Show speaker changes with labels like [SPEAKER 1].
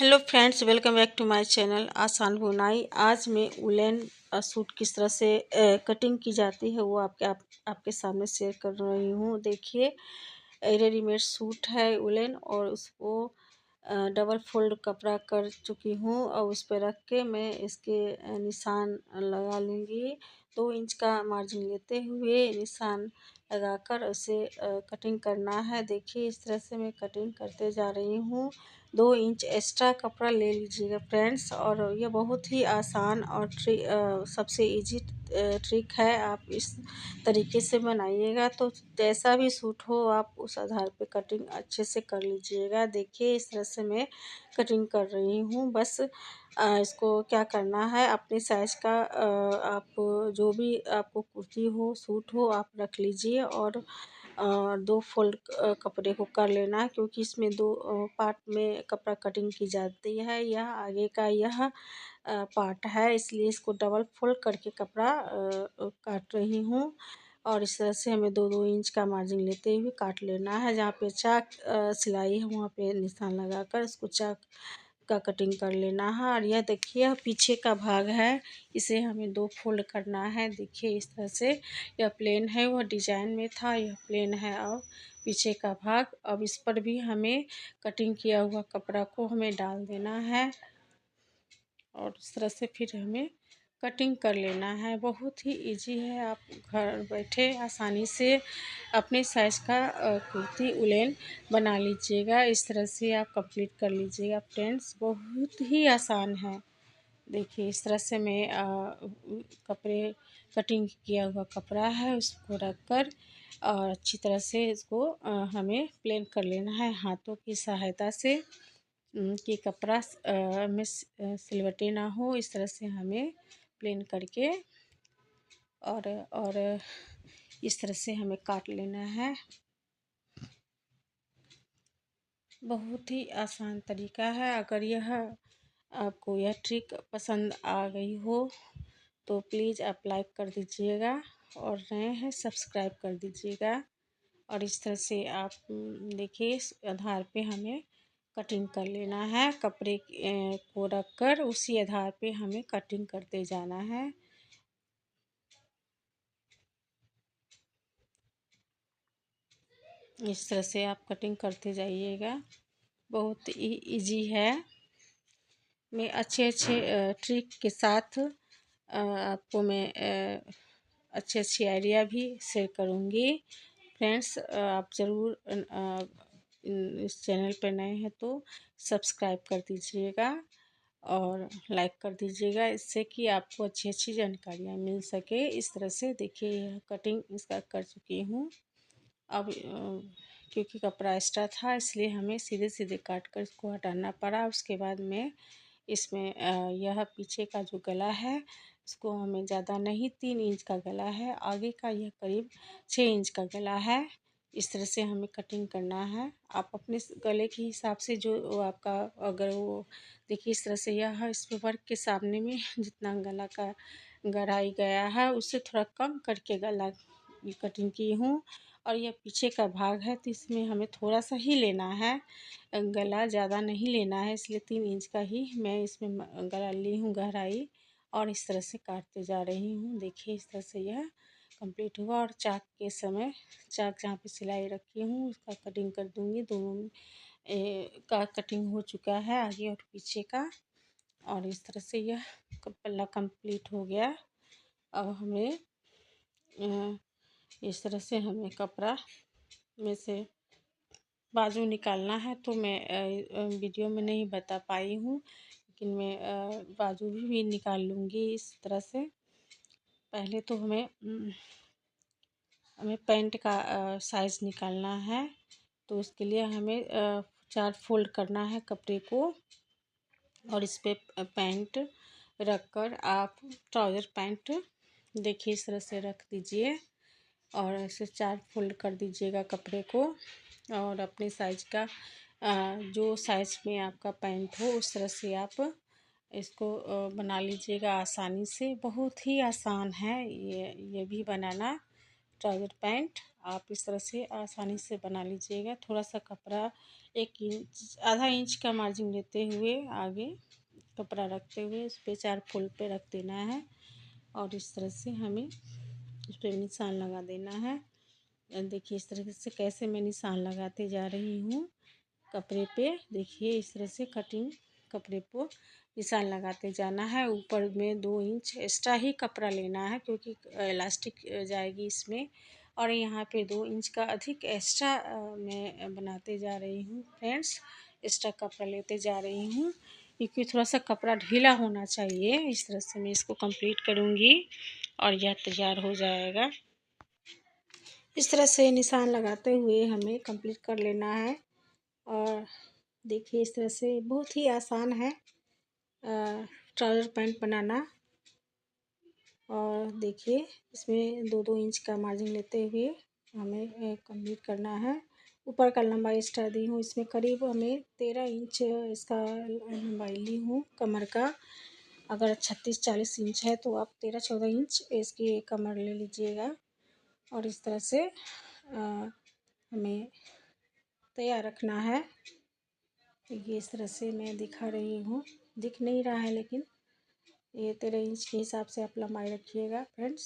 [SPEAKER 1] Hello friends, welcome back to my channel Aasan Bunai. आज मैं woollen suit किस तरह से कटिंग की जाती है वो आपके सामने शेयर कर रही हूँ। देखिए, रेडीमेड सूट है वुलन और उसको डबल फोल्ड कपड़ा कर चुकी हूँ और उस पर रख के मैं इसके निशान लगा लूँगी। 2 इंच का मार्जिन लेते हुए निशान लगाकर उसे कटिंग करना है। देखिए, इस तरह से मैं कटिंग करते जा रही हूँ। 2 इंच एक्स्ट्रा कपड़ा ले लीजिएगा फ्रेंड्स। और ये बहुत ही आसान और सबसे इजी ट्रिक है। आप इस तरीके से बनाइएगा तो जैसा भी सूट हो आप उस आधार पे कटिंग अच्छे से कर लीजिएगा। देखिए, इस तरह से मैं कटिंग कर रही हूँ। बस इसको क्या करना है, अपने साइज़ का आप जो भी आपको कुर्ती हो सूट हो आप रख लीजिए और 2 फोल्ड कपड़े को कर लेना है, क्योंकि इसमें 2 पार्ट में कपड़ा कटिंग की जाती है। यह आगे का पार्ट है, इसलिए इसको डबल फोल्ड करके कपड़ा काट रही हूँ। और इस तरह से हमें 2-2 इंच का मार्जिन लेते हुए काट लेना है। जहाँ पे चाक सिलाई है वहाँ पे निशान लगाकर इसको चाक का कटिंग कर लेना है। और यह देखिए, यह पीछे का भाग है, इसे हमें 2 फोल्ड करना है। देखिए, इस तरह से यह प्लेन है, वह डिजाइन में था, यह प्लेन है। और पीछे का भाग, अब इस पर भी हमें कटिंग किया हुआ कपड़ा को हमें डाल देना है और इस तरह से फिर हमें कटिंग कर लेना है। बहुत ही इजी है, आप घर बैठे आसानी से अपने साइज़ का कुर्ती वुलन बना लीजिएगा। इस तरह से आप कंप्लीट कर लीजिएगा फ्रेंड्स, बहुत ही आसान है। देखिए, इस तरह से मैं कपड़े कटिंग किया हुआ कपड़ा है उसको रख कर और अच्छी तरह से इसको हमें प्लेन कर लेना है हाथों की सहायता से, कि कपड़ा में सिलवटें ना हो। इस तरह से हमें प्लेन करके और इस तरह से हमें काट लेना है। बहुत ही आसान तरीका है। अगर आपको यह ट्रिक पसंद आ गई हो तो प्लीज़ आप लाइक कर दीजिएगा और नए हैं सब्सक्राइब कर दीजिएगा। और इस तरह से आप देखिए, इस आधार पे हमें कटिंग कर लेना है। कपड़े को रख कर उसी आधार पे हमें कटिंग करते जाना है। इस तरह से आप कटिंग करते जाइएगा, बहुत ही इजी है। मैं अच्छे ट्रिक के साथ आपको मैं अच्छे आइडिया भी शेयर करूँगी। फ्रेंड्स, आप ज़रूर इस चैनल पर नए हैं तो सब्सक्राइब कर दीजिएगा और लाइक कर दीजिएगा, इससे कि आपको अच्छी जानकारियाँ मिल सके। इस तरह से देखिए, यह कटिंग इसका कर चुकी हूँ। अब क्योंकि कपड़ा एक्स्ट्रा था इसलिए हमें सीधे सीधे काट कर इसको हटाना पड़ा। उसके बाद में इसमें यह पीछे का जो गला है इसको हमें ज़्यादा नहीं, 3 इंच का गला है, आगे का यह करीब 6 इंच का गला है। इस तरह से हमें कटिंग करना है। आप अपने गले के हिसाब से जो आपका, अगर वो देखिए इस तरह से यह इस पे वर्क के सामने में जितना गला का गहराई गया है उससे थोड़ा कम करके गला की कटिंग की हूँ। और यह पीछे का भाग है तो इसमें हमें थोड़ा सा ही लेना है, गला ज़्यादा नहीं लेना है, इसलिए 3 इंच का ही मैं इसमें गला ली हूँ गहराई। और इस तरह से काटते जा रही हूँ। देखिए, इस तरह से यह कंप्लीट हुआ और चाक के समय चाक जहाँ पे सिलाई रखी हूँ उसका कटिंग कर दूँगी। दोनों का कटिंग हो चुका है, आगे और पीछे का। और इस तरह से यह पल्ला कंप्लीट हो गया। अब हमें इस तरह से हमें कपड़ा में से बाजू निकालना है, तो मैं वीडियो में नहीं बता पाई हूँ, लेकिन मैं बाजू भी निकाल लूँगी इस तरह से। पहले तो हमें पैंट का साइज़ निकालना है, तो उसके लिए हमें 4 फोल्ड करना है कपड़े को और इस पे पैंट रख कर आप ट्राउज़र पैंट देखिए इस तरह से रख दीजिए और ऐसे 4 फोल्ड कर दीजिएगा कपड़े को। और अपने साइज का जो साइज में आपका पैंट हो उस तरह से आप इसको बना लीजिएगा आसानी से। बहुत ही आसान है ये भी बनाना ट्राउज़र पैंट। आप इस तरह से आसानी से बना लीजिएगा। थोड़ा सा कपड़ा 1 इंच आधा इंच का मार्जिन लेते हुए आगे कपड़ा रखते हुए उस पर 4 फोल्ड पे रख देना है और इस तरह से हमें उस पर निशान लगा देना है। देखिए इस तरह से कैसे मैं निशान लगाते जा रही हूँ कपड़े पे। देखिए इस तरह से कटिंग कपड़े को निशान लगाते जाना है। ऊपर में 2 इंच एक्स्ट्रा ही कपड़ा लेना है क्योंकि इलास्टिक जाएगी इसमें, और यहाँ पे 2 इंच का अधिक एक्स्ट्रा मैं बनाते जा रही हूँ फ्रेंड्स। एक्स्ट्रा कपड़ा लेते जा रही हूँ क्योंकि थोड़ा सा कपड़ा ढीला होना चाहिए। इस तरह से मैं इसको कंप्लीट करूँगी और यह तैयार हो जाएगा। इस तरह से निशान लगाते हुए हमें कंप्लीट कर लेना है। और देखिए इस तरह से बहुत ही आसान है ट्राउज़र पैंट बनाना। और देखिए इसमें 2-2 इंच का मार्जिन लेते हुए हमें कंप्लीट करना है। ऊपर का लंबाई एक्स्ट्रा दी हूँ, इसमें करीब हमें 13 इंच इसका लंबाई ली हूँ कमर का। अगर 36-40 इंच है तो आप 13-14 इंच इसकी कमर ले लीजिएगा। और इस तरह से हमें तैयार रखना है। ये इस तरह से मैं दिखा रही हूँ, दिख नहीं रहा है लेकिन ये 13 इंच के हिसाब से आप लंबाई रखिएगा फ्रेंड्स।